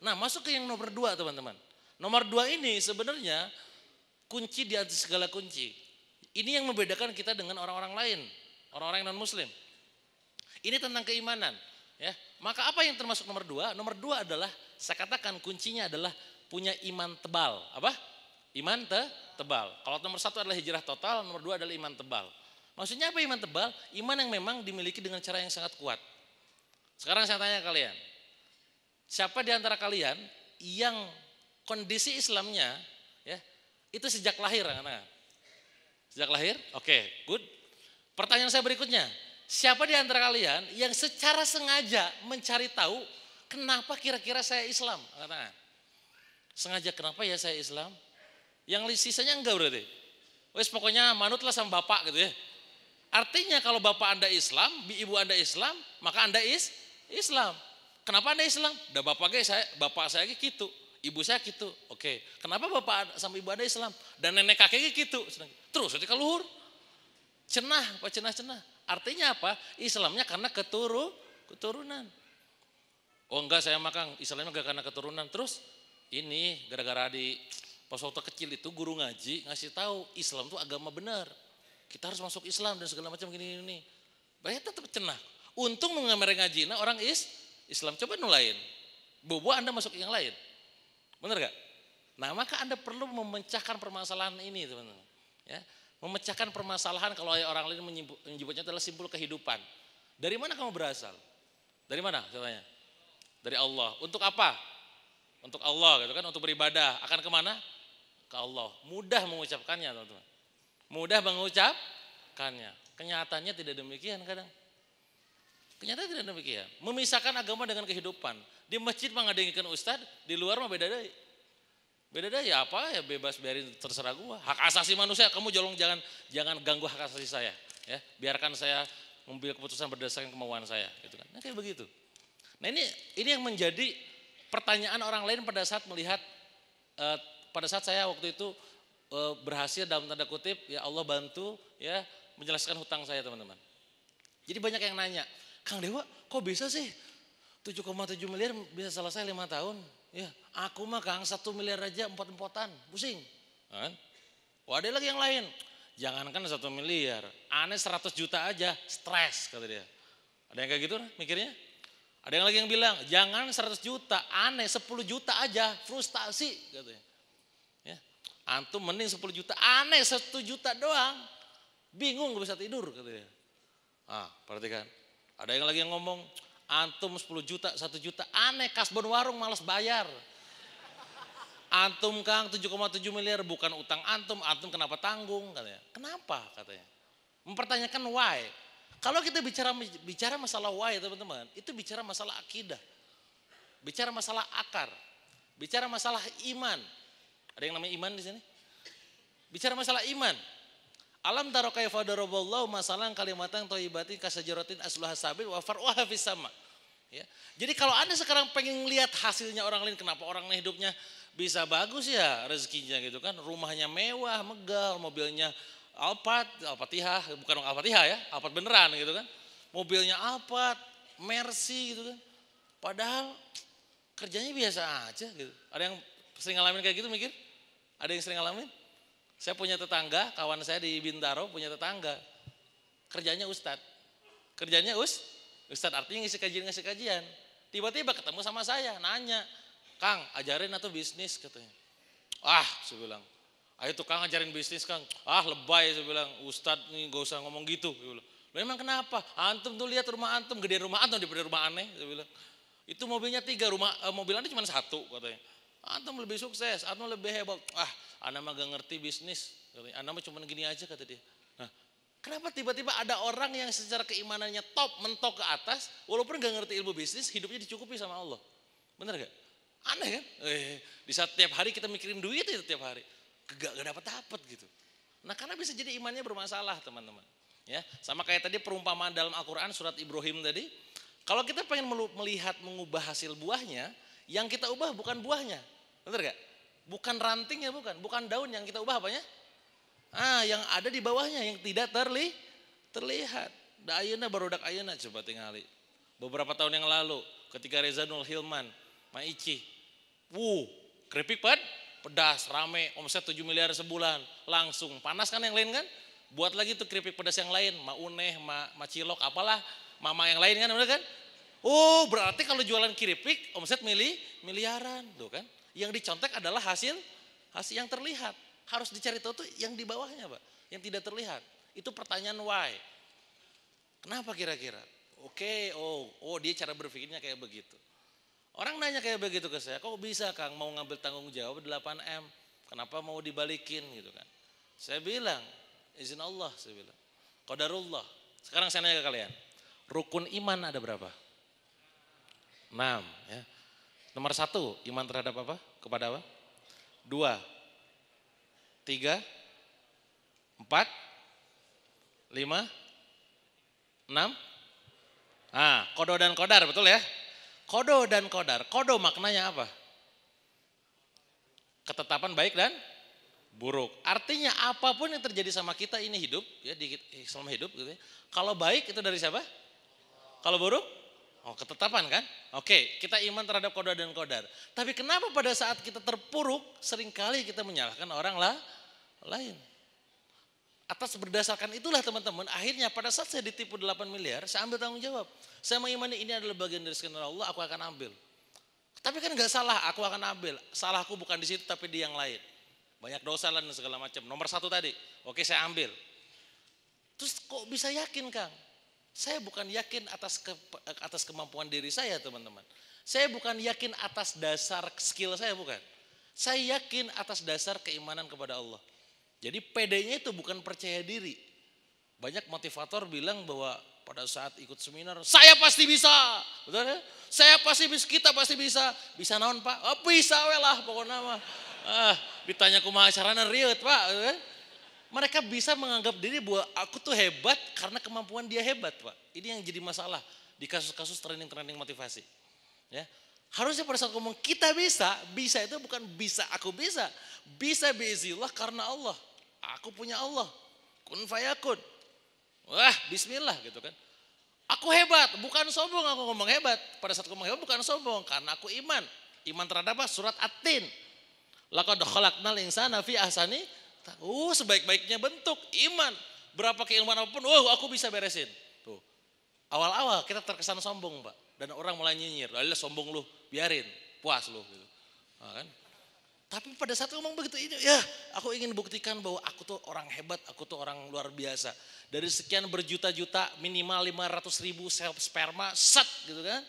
Nah, masuk ke yang nomor 2 teman-teman. Nomor 2 ini sebenarnya kunci di atas segala kunci. Ini yang membedakan kita dengan orang-orang lain, orang-orang non muslim. Ini tentang keimanan, ya. Maka apa yang termasuk nomor 2? Nomor 2 adalah saya katakan kuncinya adalah punya iman tebal. Apa? Iman tebal. Kalau nomor 1 adalah hijrah total, nomor 2 adalah iman tebal. Maksudnya apa iman tebal? Iman yang memang dimiliki dengan cara yang sangat kuat. Sekarang saya tanya kalian, siapa di antara kalian yang kondisi Islamnya ya itu sejak lahir? Sejak lahir? Oke, good. Pertanyaan saya berikutnya, siapa di antara kalian yang secara sengaja mencari tahu kenapa kira-kira saya Islam? Sengaja kenapa ya saya Islam? Yang sisanya enggak berarti. Wes pokoknya manutlah sama bapak gitu ya. Artinya kalau bapak Anda Islam, ibu Anda Islam, maka Anda Islam. Kenapa Anda Islam? Dah bapak saya gitu, ibu saya gitu. Oke. Kenapa bapak sama ibu Anda Islam? Dan nenek kakeknya gitu. Terus ketika luhur. Cenah. Artinya apa? Islamnya karena keturunan. Oh enggak, saya makan Islamnya enggak karena keturunan. Terus ini gara-gara pas waktu kecil itu guru ngaji ngasih tahu Islam itu agama benar. Kita harus masuk Islam dan segala macam gini. Banyak tetap cenah. Untung mengambil ngaji, nah orang Islam coba nulain. Bobo Anda masuk yang lain. Benar gak? Nah maka Anda perlu memecahkan permasalahan ini teman-teman. Ya, memecahkan permasalahan kalau orang lain menyebutnya adalah simpul kehidupan. Dari mana kamu berasal? Dari mana? Saya tanya. Dari Allah. Untuk apa? Untuk Allah gitu kan, untuk beribadah. Akan kemana? Ke Allah. Mudah mengucapkannya teman-teman. Mudah mengucapkannya. Kenyataannya tidak demikian kadang. Kenyataannya tidak demikian. Memisahkan agama dengan kehidupan. Di masjid mah ngadengikeun ustad, di luar mah beda deui. Beda deui ya apa ya bebas biarin terserah gua. Hak asasi manusia kamu jangan ganggu hak asasi saya, ya. Biarkan saya mengambil keputusan berdasarkan kemauan saya, gitu kan. Nah, kayak begitu. Nah, ini yang menjadi pertanyaan orang lain pada saat melihat pada saat saya waktu itu berhasil dalam tanda kutip ya Allah bantu ya menjelaskan hutang saya teman-teman. Jadi banyak yang nanya, Kang Dewa kok bisa sih 7,7 miliar bisa selesai 5 tahun? Ya aku mah Kang 1 miliar aja empot-empotan pusing. Kan? Oh ada lagi yang lain, jangankan 1 miliar, aneh 100 juta aja stres kata dia. Ada yang kayak gitu mikirnya? Ada yang lagi yang bilang jangan 100 juta, aneh 10 juta aja frustasi katanya. Antum mending 10 juta, aneh 1 juta doang. Bingung gak bisa tidur katanya. Perhatikan. Ada yang lagi yang ngomong, antum 10 juta, 1 juta, aneh kasbon warung malas bayar. Antum Kang 7,7 miliar bukan utang antum kenapa tanggung katanya. Kenapa katanya. Mempertanyakan why. Kalau kita bicara masalah why teman-teman, itu bicara masalah akidah. Bicara masalah akar. Bicara masalah iman. Ada yang namanya iman di sini? Bicara masalah iman. Alam taro kaifa daraballahu masalan kalimatan thayyibatin kasajaratin asluha sabil wa far'uha fis sama. Ya. Jadi kalau Anda sekarang pengen lihat hasilnya orang lain, kenapa orang lain hidupnya bisa bagus ya rezekinya gitu kan, rumahnya mewah, megah, mobilnya Al-Fatihah, bukan Al-Fatihah ya, Alphard beneran gitu kan. Mobilnya Alphard, Mercy gitu kan. Padahal kerjanya biasa aja gitu. Ada yang sering ngalamin kayak gitu mikir? Ada yang sering ngalamin? Saya punya tetangga, kawan saya di Bintaro punya tetangga. Kerjanya ustad. Kerjanya ustad artinya ngisi kajian. Tiba-tiba ketemu sama saya, nanya, Kang ajarin atau bisnis katanya. Saya bilang, ayo tuh Kang ajarin bisnis Kang. Lebay saya bilang, ustad nih gak usah ngomong gitu. Loh emang kenapa? Antum tuh lihat rumah antum, gede rumah antum daripada rumah aneh. Saya bilang, itu mobilnya 3, mobil anda cuma 1 katanya. Antum lebih sukses, antum lebih hebat. Anda mah gak ngerti bisnis. Anda mah cuma gini aja kata dia. Nah, kenapa tiba-tiba ada orang yang secara keimanannya mentok ke atas, walaupun gak ngerti ilmu bisnis, hidupnya dicukupi sama Allah. Bener gak? Aneh kan? Di saat tiap hari kita mikirin duit itu tiap hari. Gak dapat gitu. Nah karena bisa jadi imannya bermasalah teman-teman. Ya, sama kayak tadi perumpamaan dalam Al-Quran surat Ibrahim tadi. Kalau kita pengen melihat mengubah hasil buahnya, yang kita ubah bukan buahnya. Bener gak? Bukan rantingnya, bukan daun yang kita ubah apanya? Yang ada di bawahnya yang tidak terlihat. Da ayeuna barudak ayeuna coba tingali. Beberapa tahun yang lalu ketika Reza Nul Hilman, Maici, Keripik pedas, rame, omset 7 miliar sebulan. Langsung, panas kan yang lain kan? Buat lagi tuh keripik pedas yang lain, ma uneh, ma cilok, apalah, mama yang lain kan, udah kan? Berarti kalau jualan keripik, omset miliaran, tuh kan? Yang dicontek adalah hasil yang terlihat. Harus dicari tahu tuh yang di bawahnya, Pak, yang tidak terlihat. Itu pertanyaan why. Kenapa kira-kira? Oke, dia cara berpikirnya kayak begitu. Orang nanya kayak begitu ke saya, kok bisa Kang mau ngambil tanggung jawab 8M? Kenapa mau dibalikin gitu kan? Saya bilang, izin Allah, saya bilang. Qadarullah. Sekarang saya nanya ke kalian, rukun iman ada berapa? 6 ya. Nomor 1, iman terhadap apa? Kepada apa? 2, 3, 4, 5, 6. Kodo dan kodar, betul ya? Kodo dan kodar. Kodo maknanya apa? Ketetapan baik dan buruk. Artinya apapun yang terjadi sama kita ini hidup, ya selama hidup gitu ya. Kalau baik itu dari siapa? Kalau buruk? Ketetapan kan? Oke, kita iman terhadap kodo dan kodar. Tapi kenapa pada saat kita terpuruk seringkali kita menyalahkan orang lain? Atas berdasarkan itulah teman-teman, akhirnya pada saat saya ditipu 8 miliar, saya ambil tanggung jawab. Saya mengimani ini adalah bagian dari skenario Allah, aku akan ambil. Tapi kan gak salah, aku akan ambil. Salahku bukan di situ tapi di yang lain. Banyak dosa dan segala macam. Nomor 1 tadi, oke saya ambil. Terus kok bisa yakin Kang? Saya bukan yakin atas kemampuan diri saya teman-teman. Saya bukan yakin atas dasar skill saya, bukan. Saya yakin atas dasar keimanan kepada Allah. Jadi PD-nya itu bukan percaya diri. Banyak motivator bilang bahwa pada saat ikut seminar, saya pasti bisa. Betul ya? Saya pasti bisa, kita pasti bisa. Bisa naon Pak? Bisa lah pokoknya mah. Ditanya kumaha carana riut Pak. Mereka bisa menganggap diri bahwa aku tuh hebat karena kemampuan dia hebat Pak. Ini yang jadi masalah di kasus-kasus training motivasi. Ya. Harusnya pada saat ngomong kita bisa itu bukan bisa aku bisa. Bisa biizillah karena Allah. Aku punya Allah. Kun fayakun. Wah bismillah gitu kan. Aku hebat, bukan sombong aku ngomong hebat. Pada saat ngomong hebat bukan sombong karena aku iman. Iman terhadap apa? Surat At-Tin. Laqad khalaqnal insana fi ahsani. Sebaik-baiknya bentuk iman. Berapa keilmuan apapun, aku bisa beresin. Tuh. Awal-awal kita terkesan sombong Pak. Dan orang mulai nyinyir, lah sombong lu, biarin, puas lu gitu. Kan? Tapi pada saat ngomong begitu ini, ya aku ingin buktikan bahwa aku tuh orang hebat, aku tuh orang luar biasa. Dari sekian berjuta-juta minimal 500.000 sel sperma, gitu kan.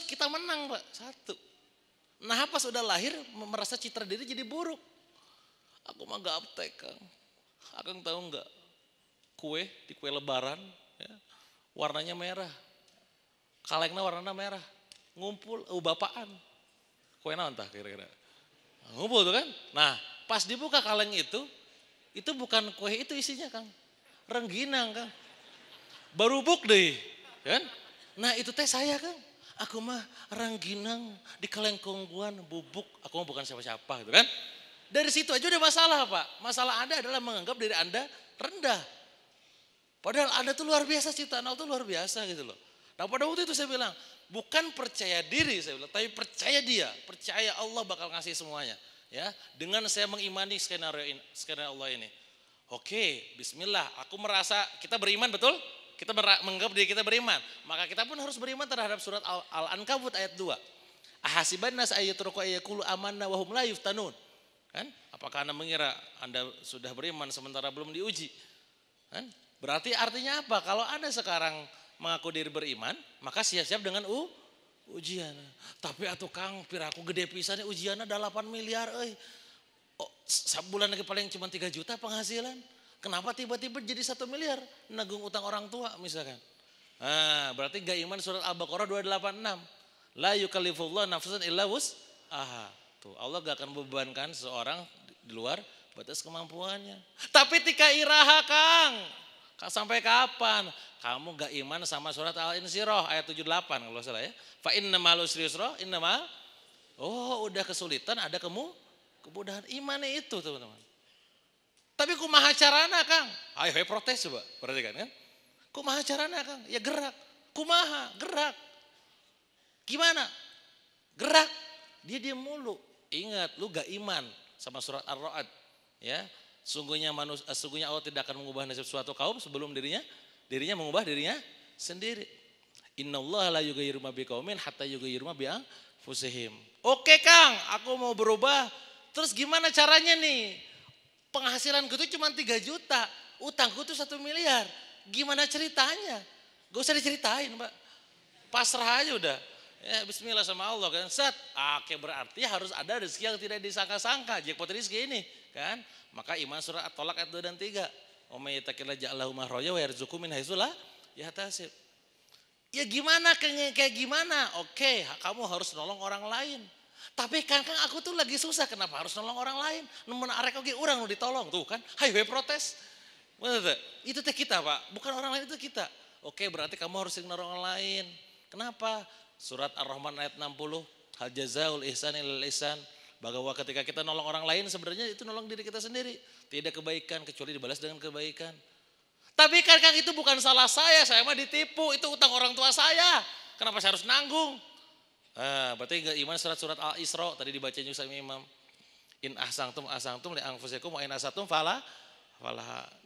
Kita menang Pak, 1. Nah pas udah lahir merasa citra diri jadi buruk. Aku mah gaptek Kang. Akang tahu enggak? Kue di kue lebaran ya, warnanya merah. Kalengna warnanya merah. Ngumpul, bapaan. Kue naon tah kira-kira? Ngumpul tuh kan. Nah pas dibuka kaleng itu bukan kue itu isinya Kang. Rengginang Kang. Barubuk deh. Kan? Nah itu teh saya Kang. Aku mah rengginang di kaleng kongguan bubuk. Aku mah bukan siapa-siapa gitu kan. Dari situ aja udah masalah Pak. Masalah Anda adalah menganggap diri Anda rendah. Padahal Anda tuh luar biasa, ciptaan Allah tuh luar biasa gitu loh. Nah pada waktu itu saya bilang, bukan percaya diri saya bilang, tapi percaya dia, percaya Allah bakal ngasih semuanya. Ya, dengan saya mengimani skenario Allah ini. Oke, bismillah, aku merasa kita beriman betul? Kita menganggap diri kita beriman. Maka kita pun harus beriman terhadap surat Al-Ankabut ayat 2. Ahasiban nas ayyatruku ayyaqulu amanna wa hum la yuftanun. Kan? Apakah Anda mengira Anda sudah beriman sementara belum diuji? Kan? Berarti artinya apa? Kalau Anda sekarang mengaku diri beriman, maka siap-siap dengan ujian. Tapi atuh Kang, piraku gede pisan ujiannya ada 8 miliar sebulan lagi paling cuma 3 juta penghasilan. Kenapa tiba-tiba jadi 1 miliar? Nanggung utang orang tua misalkan. Nah, berarti gak iman surat Al-Baqarah 286. La yukallifullah nafsan illa wus'aha. Tuh, Allah gak akan membebankan seseorang di luar batas kemampuannya. Tapi tika iraha Kang. Sampai kapan? Kamu gak iman sama surat Al-Insyirah ayat 78 kalau salah ya. Fa inna ma'al usri yusra, udah kesulitan ada kemudahan iman itu teman-teman. Tapi kumaha carana Kang? Ayo protes coba, perhatikan kan? Kumaha carana Kang? Ya gerak. Kumaha? Gerak. Gimana? Gerak. Dia diam mulu. Ingat, lu gak iman sama surat Ar-Ra'd. Ya, sungguhnya Allah tidak akan mengubah nasib suatu kaum sebelum dirinya mengubah dirinya sendiri. Innallaha la yughayyiru ma biqaumin hatta yughayyiru ma bi anfusihim. Oke Kang, aku mau berubah. Terus gimana caranya nih? Penghasilanku itu cuma 3 juta, utangku tuh 1 miliar. Gimana ceritanya? Gak usah diceritain, Pak. Pasrah aja udah. Ya, bismillah sama Allah kan. Set. Oke, berarti harus ada rezeki yang tidak disangka-sangka. Jackpot rezeki ini, kan? Maka iman surah At-Tolak ayat 2 dan 3. Wa may yattaqillaha ja'al lahu makhraja wa yarzuqhu min haitsu la yahtasib. Ya gimana kayak gimana? Oke, kamu harus nolong orang lain. Tapi kan aku tuh lagi susah, kenapa harus nolong orang lain? Nemen arek oge urang nu ditolong tuh kan. Hayu protes. Betul. Itu teh kita, Pak. Bukan orang lain, itu kita. Oke, berarti kamu harus nolong orang lain. Kenapa? Surat Ar-Rahman ayat 60. Hal jazaul ihsan ilal ihsan. Bahwa ketika kita nolong orang lain sebenarnya itu nolong diri kita sendiri. Tidak kebaikan kecuali dibalas dengan kebaikan. Tapi kan itu bukan salah saya mah ditipu. Itu utang orang tua saya. Kenapa saya harus nanggung? Berarti enggak iman surat Al-Isra tadi dibaca juga sama Imam. In ahsantum li anfusikum wa in asatum fala.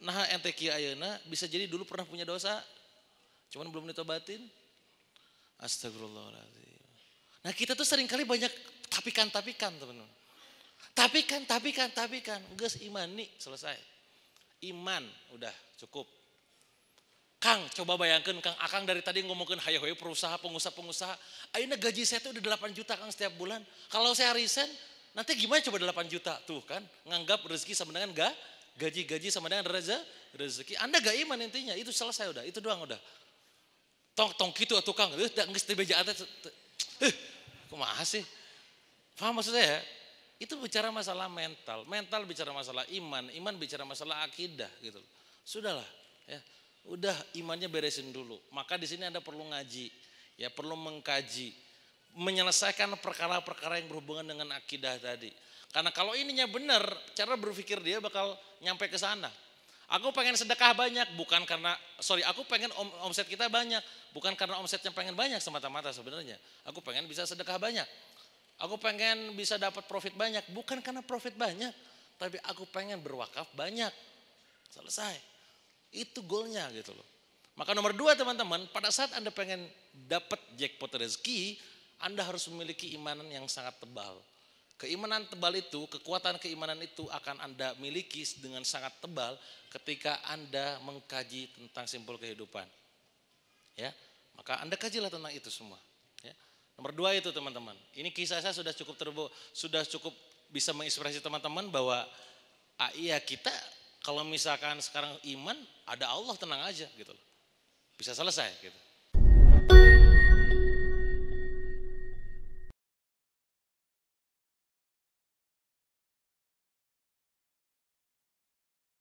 Nah ente kieu ayeuna bisa jadi dulu pernah punya dosa. Cuman belum ditobatin. Astagfirullahaladzim. Nah kita tuh seringkali banyak tapikan teman-teman. Tapikan. Geus iman nih selesai. Iman udah cukup. Kang coba bayangkan Kang Akang dari tadi ngomongin hayo pengusaha. Ayeuna gaji saya tuh udah 8 juta Kang setiap bulan. Kalau saya resign nanti gimana coba 8 juta tuh kan. Nganggap rezeki sama dengan gaji sama dengan rezeki. Anda gak iman intinya itu selesai udah. Itu doang udah. Tong gitu atuh Kang. Geus teu beja teh. Kumaha sih? Paham maksud saya? Itu bicara masalah mental bicara masalah iman bicara masalah akidah gitu. Sudahlah, ya. Udah imannya beresin dulu. Maka di sini Anda perlu ngaji, ya perlu mengkaji, menyelesaikan perkara-perkara yang berhubungan dengan akidah tadi. Karena kalau ininya benar, cara berpikir dia bakal nyampe ke sana. Aku pengen sedekah banyak, aku pengen omset kita banyak, bukan karena omsetnya pengen banyak semata-mata sebenarnya. Aku pengen bisa sedekah banyak. Aku pengen bisa dapat profit banyak, bukan karena profit banyak, tapi aku pengen berwakaf banyak. Selesai. Itu goalnya gitu loh. Maka nomor 2 teman-teman, pada saat Anda pengen dapat jackpot rezeki, Anda harus memiliki imanan yang sangat tebal. Keimanan tebal itu, kekuatan keimanan itu akan Anda miliki dengan sangat tebal ketika Anda mengkaji tentang simpul kehidupan. Ya, maka Anda kajilah tentang itu semua. Ya. Nomor 2 itu teman-teman. Ini kisah saya sudah cukup bisa menginspirasi teman-teman bahwa iya kita kalau misalkan sekarang iman ada Allah tenang aja gitu loh. Bisa selesai gitu.